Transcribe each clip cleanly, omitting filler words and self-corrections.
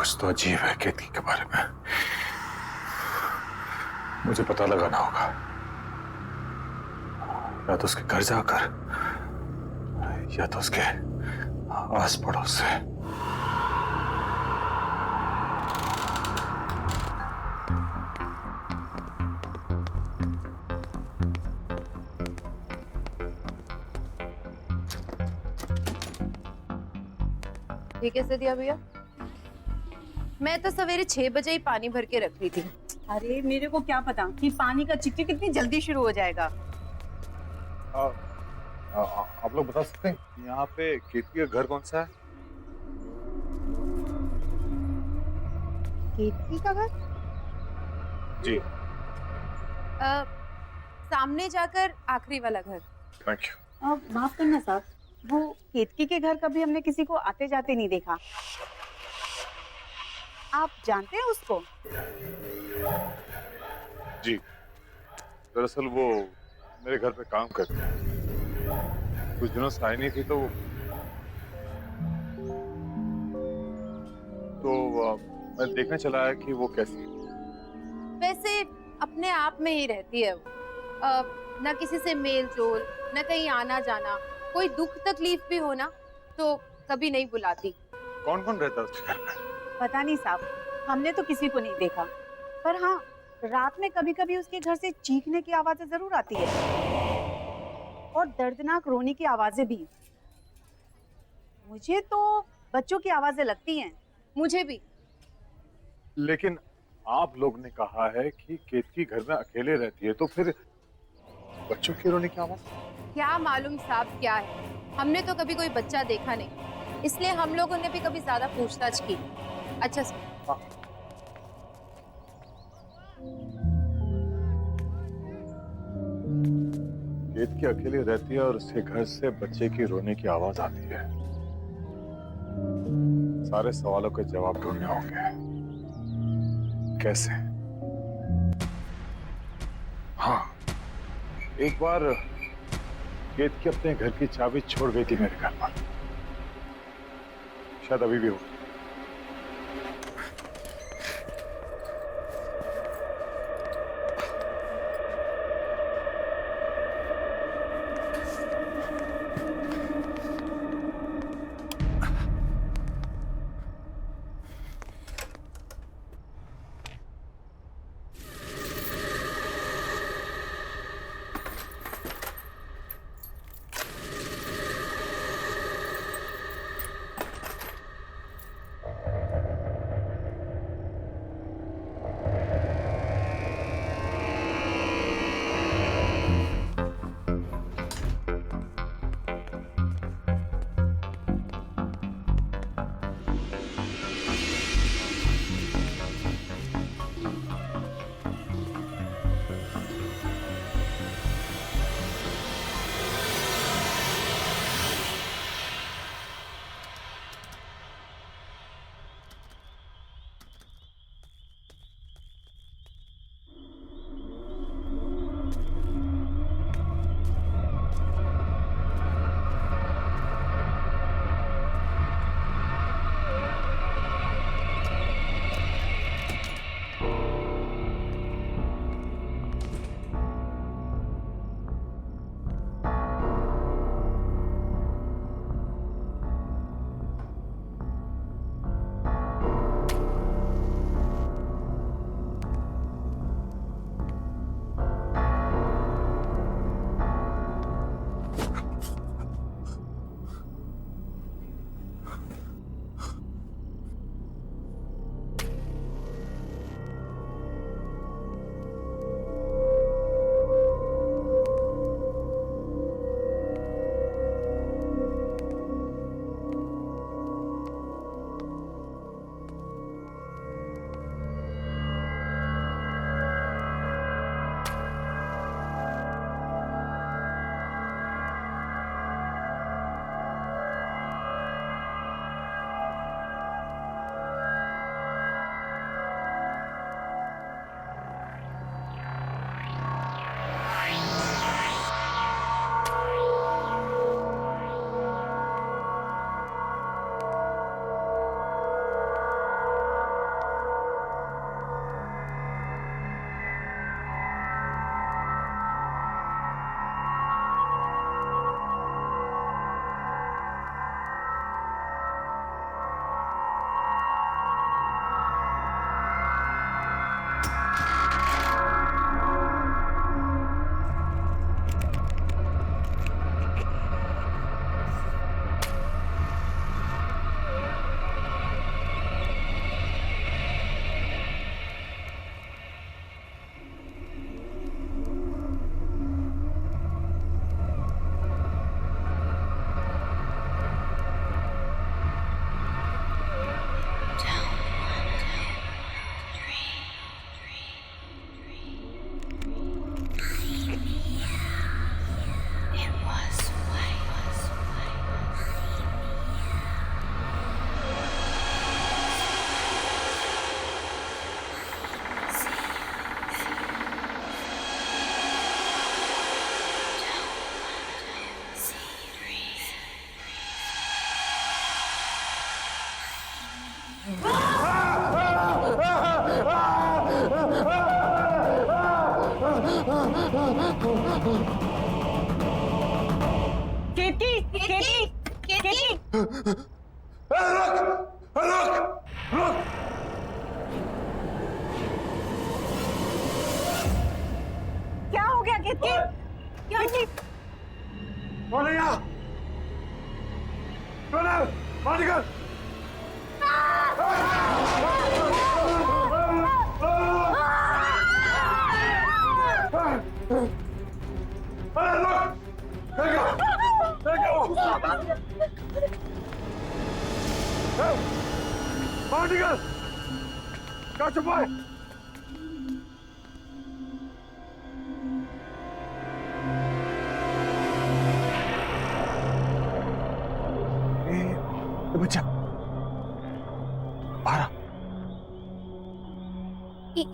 कुछ तो अजीब है केतकी के बारे में। मुझे पता लगाना होगा, या तो उसके घर जाकर या तो उसके आस पड़ोस से। ये कैसे दिया भैया? मैं तो सवेरे 6 बजे ही पानी भर के रख ली थी। अरे मेरे को क्या पता कि पानी का चिकचिक कितनी जल्दी शुरू हो जाएगा। आप लोग बता सकते हैं यहाँ पे केतकी का घर कौन सा है? केतकी का घर? जी। सामने जाकर आखिरी वाला घर। Thank you. माफ करना साहब, वो केतकी के घर कभी हमने किसी को आते जाते नहीं देखा। आप जानते हैं उसको? जी, दरअसल वो मेरे घर पे काम करते हैं। कुछ दिनों से आई नहीं थी तो मैं देखने चला आया कि वो कैसी है। वैसे अपने आप में ही रहती है वो। ना किसी से मेल जोल, ना कहीं आना जाना। कोई दुख तकलीफ भी हो ना तो कभी नहीं बुलाती। कौन कौन रहता है उसके घर पे? पता नहीं साहब, हमने तो किसी को नहीं देखा। पर हाँ, रात में कभी कभी उसके घर से चीखने की आवाजें जरूर आती है और दर्दनाक रोने की आवाजें भी। मुझे तो बच्चों की आवाजें लगती हैं। मुझे भी। लेकिन आप लोग ने कहा है कि केतकी घर में अकेले रहती है, तो फिर बच्चों की रोने की आवाज? क्या मालूम साहब क्या है, हमने तो कभी कोई बच्चा देखा नहीं, इसलिए हम लोगों ने भी कभी ज्यादा पूछताछ की। अच्छा केतकी अकेले रहती है और उसके घर से बच्चे की रोने की आवाज आती है। सारे सवालों के जवाब ढूंढने होंगे। कैसे? हाँ, एक बार केतकी अपने घर की चाबी छोड़ गई थी मेरे घर पर। शायद अभी भी हो। केतकी, केतकी, केतकी। रुक रुक रुक। क्या हो गया केतकी? केतकी, कौन है यहाँ? कौन है? बाहर निकल। अरे रुक! देखो! देखो! बाहर निकल! क्या छुपा है? ये बच्चा बाहर आ।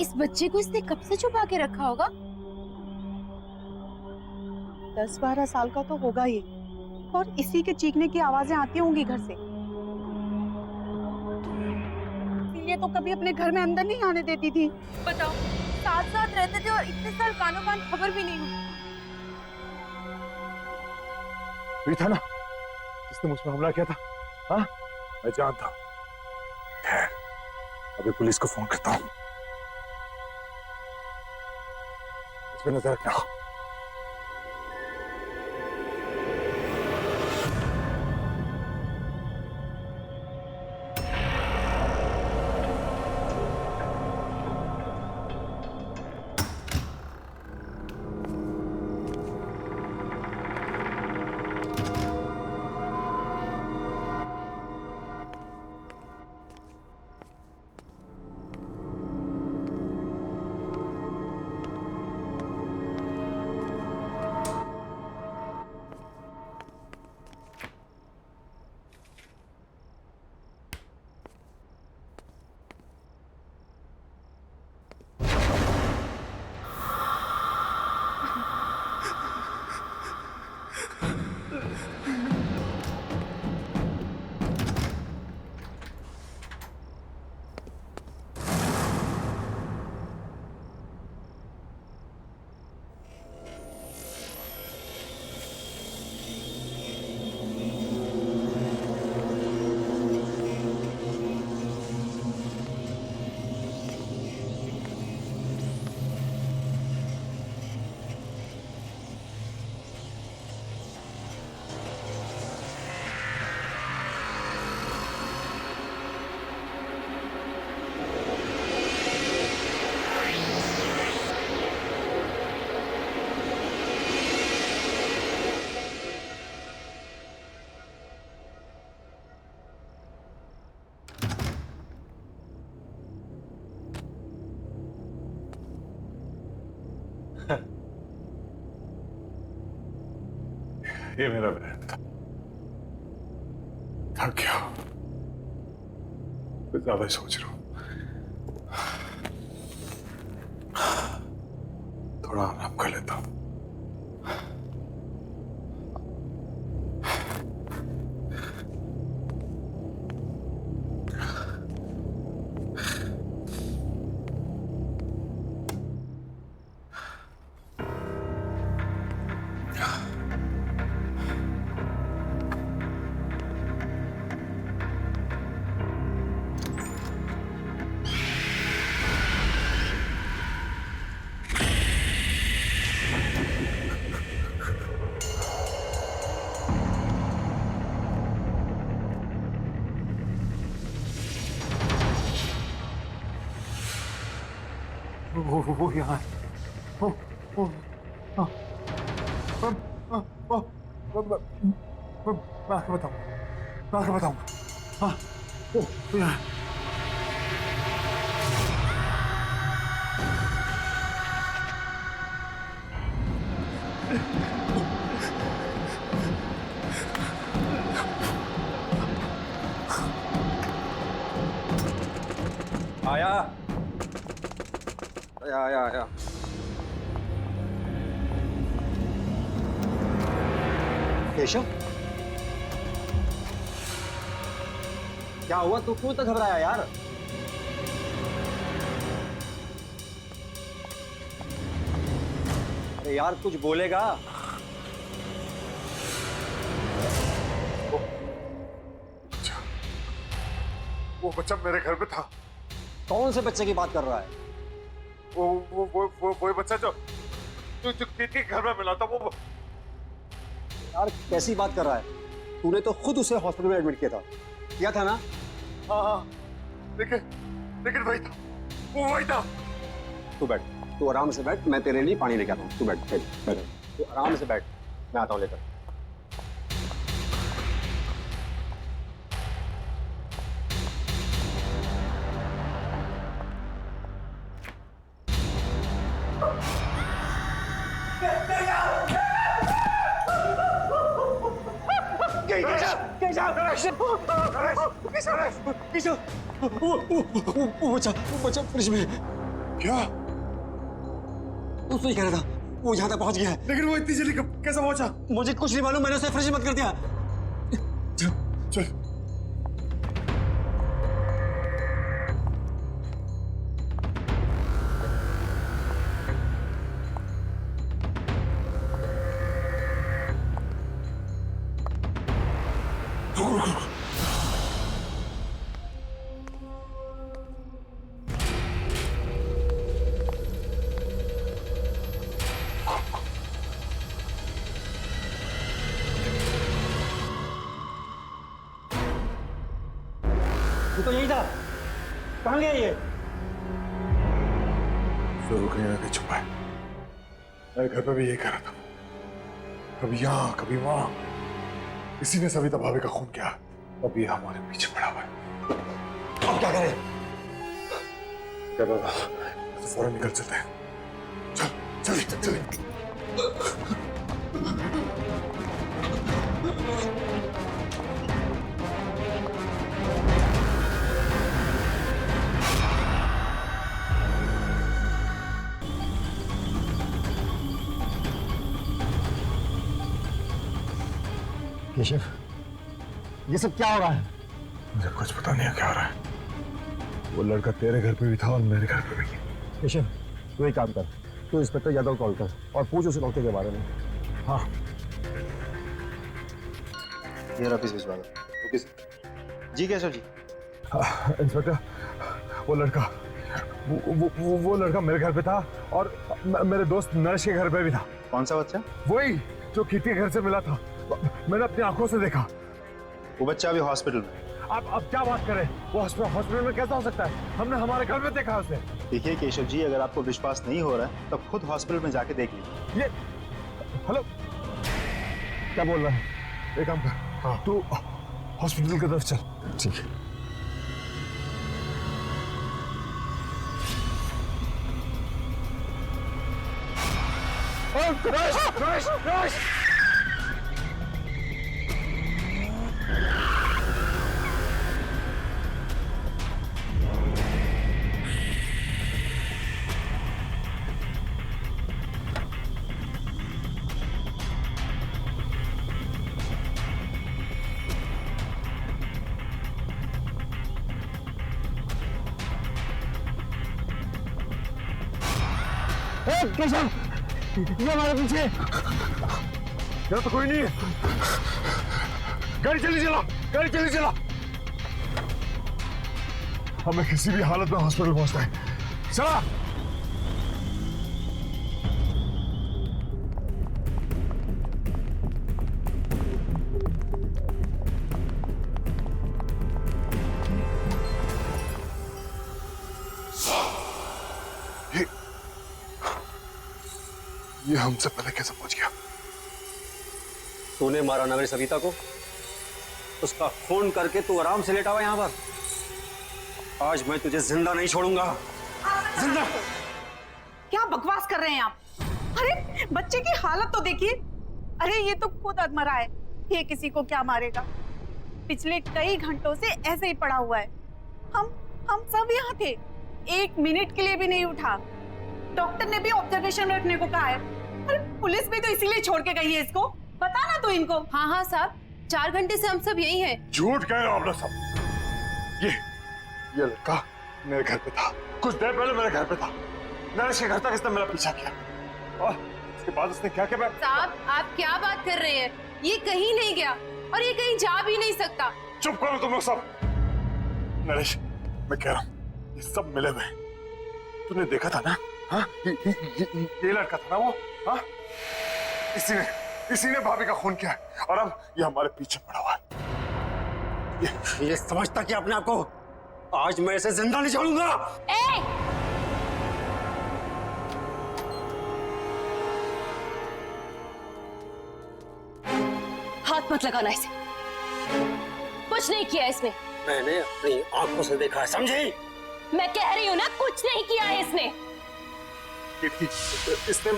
इस बच्चे को इसने कब से छुपा के रखा होगा? 10-12 साल का तो होगा ही, और इसी के चीखने की आवाजें आती होंगी घर से। ये तो कभी अपने घर में अंदर नहीं आने देती थी। बताओ, साथ साथ रहते थे और इतने साल कानों कान खबर भी नहीं हुई। ये था ना जिसने मुझ पर हमला किया था? हाँ, मैं जानता हूँ। खैर, अभी पुलिस को फोन करता हूँ। इस पे नजर रखना। ये मेरा बहन था। थक गया, कुछ ज्यादा ही सोच रहा हूं। थोड़ा आराम कर लेता हूं। वो यहाँ है। मैं आके बताऊंगा, मैं आके बताऊंगा। हाँ, वो यहाँ है। आया आया आया आया। केशव, क्या हुआ? तू क्यों इतना घबराया यार? अरे यार, कुछ बोलेगा? वो बच्चा मेरे घर पे था। कौन से बच्चे की बात कर रहा है? वो बच्चा जो जो जो के घर में मिला था वो। यार कैसी बात कर रहा है? तूने तो खुद उसे हॉस्पिटल में एडमिट किया था ना? हाँ, लेकिन वही था, वो वही था। तू बैठ, तू आराम से बैठ, मैं तेरे लिए पानी लेके आता हूँ। तू बैठ, तू आराम से बैठ, मैं आता हूँ लेकर। वो बच्चा फ्रिज में। क्या? तू सही कह रहा था, वो यहाँ तक पहुँच गया है। लेकिन वो इतनी जल्दी कैसे पहुंचा? मुझे कुछ नहीं मालूम, मैंने उसे फ्रिज में मत कर दिया। चल। तू तो यही था, कहाँ गया ये? जरूर कहीं ना कहीं छुपा है। मेरे घर पे भी यही कर रहा था, कभी यहाँ कभी वहां। इसी ने सविता भाभी का खून किया, अब ये हमारे पीछे पड़ा हुआ है। अब क्या करें? क्या बात है? तो फौरन निकल चलते हैं। चल। केशव, ये सब क्या हो रहा है? मुझे कुछ पता नहीं है क्या हो रहा है। वो लड़का तेरे घर पे भी था और मेरे घर पे भी। केशव, तू एक काम कर, तू इंस्पेक्टर यादव को कॉल कर और पूछ उसे डॉक्टर के बारे में। हाँ, ये ऑफिस भिजवा दो। Okay sir. जी केशव जी। इंस्पेक्टर, वो लड़का मेरे घर पे था और मेरे दोस्त नरेश के घर पे भी था। कौन सा बच्चा? वही जो कीर्ति के घर से मिला था, मैंने अपनी आंखों से देखा। वो बच्चा अभी हॉस्पिटल में। अब क्या बात करें? वो हॉस्पिटल में कैसा हो सकता है? हमने हमारे घर में देखा उसे। देखिए केशव जी, अगर आपको विश्वास नहीं हो रहा है तो खुद हॉस्पिटल में जाके देख लीजिए। ये हेलो, क्या बोल रहा है? एक काम कर, हाँ, तू हॉस्पिटल की तरफ चल। ठीक है। नरेश! केशव, ये हमारे पीछे। यहाँ तो कोई नहीं है। गाड़ी चली चला। हमें किसी भी हालत में हॉस्पिटल पहुंचना है। चला। ये हमसे पहले कैसे पहुंच गया? तूने मारा ना मेरी सविता को, उसका खून करके तू आराम से लेटा हुआ यहाँ पर। आज मैं तुझे जिंदा नहीं छोड़ूंगा। जिंदा। क्या बकवास कर रहे हैं आप? अरे बच्चे की हालत तो देखिए। अरे ये तो खुद अधमरा है, ये किसी को क्या मारेगा? पिछले कई घंटों से ऐसे ही पड़ा हुआ है। हम सब यहाँ थे, 1 मिनट के लिए भी नहीं उठा। डॉक्टर ने भी ऑब्जर्वेशन में रखने को कहा है। अरे पुलिस भी तो इसीलिए छोड़ के गई है इसको। बता ना तू इनको। हाँ साहब, 4 घंटे से हम सब यही हैं। झूठ कह रहे हो आप लोग सब। ये लड़का मेरे घर पे था, कुछ देर पहले मेरे घर पे था। नरेश के घर तक इसने मेरा पीछा किया और उसके बाद उसने क्या किया? साहब आप क्या बात कर रहे हैं? ये कहीं नहीं गया और ये कहीं जा भी नहीं सकता। चुप करो तुम लोग सब। नरेश, मैं कह रहा हूँ ये सब मिले हुए हैं। तूने देखा था ना? हाँ, ये लड़का था ना वो? हाँ, इसी ने भाभी का खून किया है और अब ये हमारे पीछे पड़ा हुआ है। ये समझता कि अपने आप को आज मैं इसे जिंदा नहीं छोड़ूंगा। हाथ मत लगाना इसे, कुछ नहीं किया इसने। मैंने अपनी आंखों से देखा है, समझी? मैं कह रही हूँ ना, कुछ नहीं किया है इसने। इसने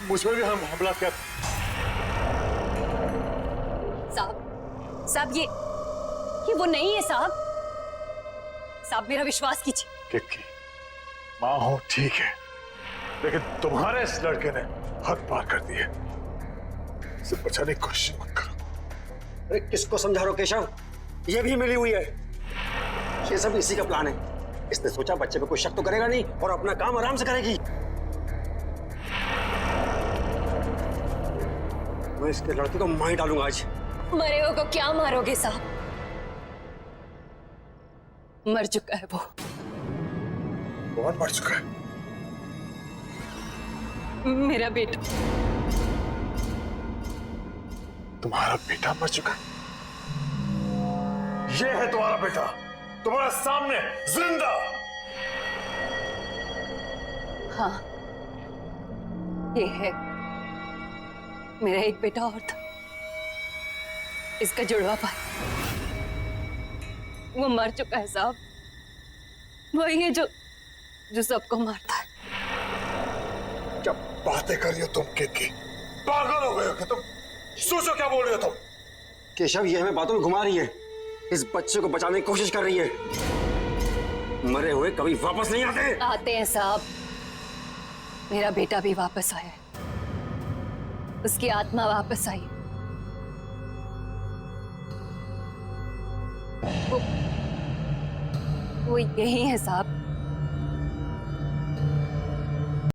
मुझ पर भी हमला किया। साहब ये वो नहीं है साहब। साहब मेरा विश्वास कीजिए। किक्की, माँ हो ठीक है, लेकिन तुम्हारे इस लड़के ने हद पार कर दी है। इसे बचाने की कोशिश मत करो। अरे किसको समझा रहे हो केशव? ये भी मिली हुई है। ये सब इसी का प्लान है। इसने सोचा बच्चे पे कोई शक तो करेगा नहीं और अपना काम आराम से करेगी। मैं इसके लड़के को मार डालूंगा आज। मरे हो को क्या मारोगे साहब? मर चुका है वो। कौन मर चुका है? मेरा बेटा। तुम्हारा बेटा मर चुका है? ये है तुम्हारा बेटा, तुम्हारे सामने जिंदा। हाँ, ये है। मेरा एक बेटा और था, इसका जुड़वा भाई। वो मर चुका है साहब। वही है जो सबको मारता है। क्या बातें कर रही हो तुम किक्की? पागल हो गए हो कि तुम? सोचो क्या बोल रही हो तुम? केशव ये हमें बातों में घुमा रही है। इस बच्चे को बचाने की कोशिश कर रही है। मरे हुए कभी वापस नहीं आते। आते हैं साहब। मेरा बेटा भी वापस आया है, उसकी आत्मा वापस आई। वो यही है साहब,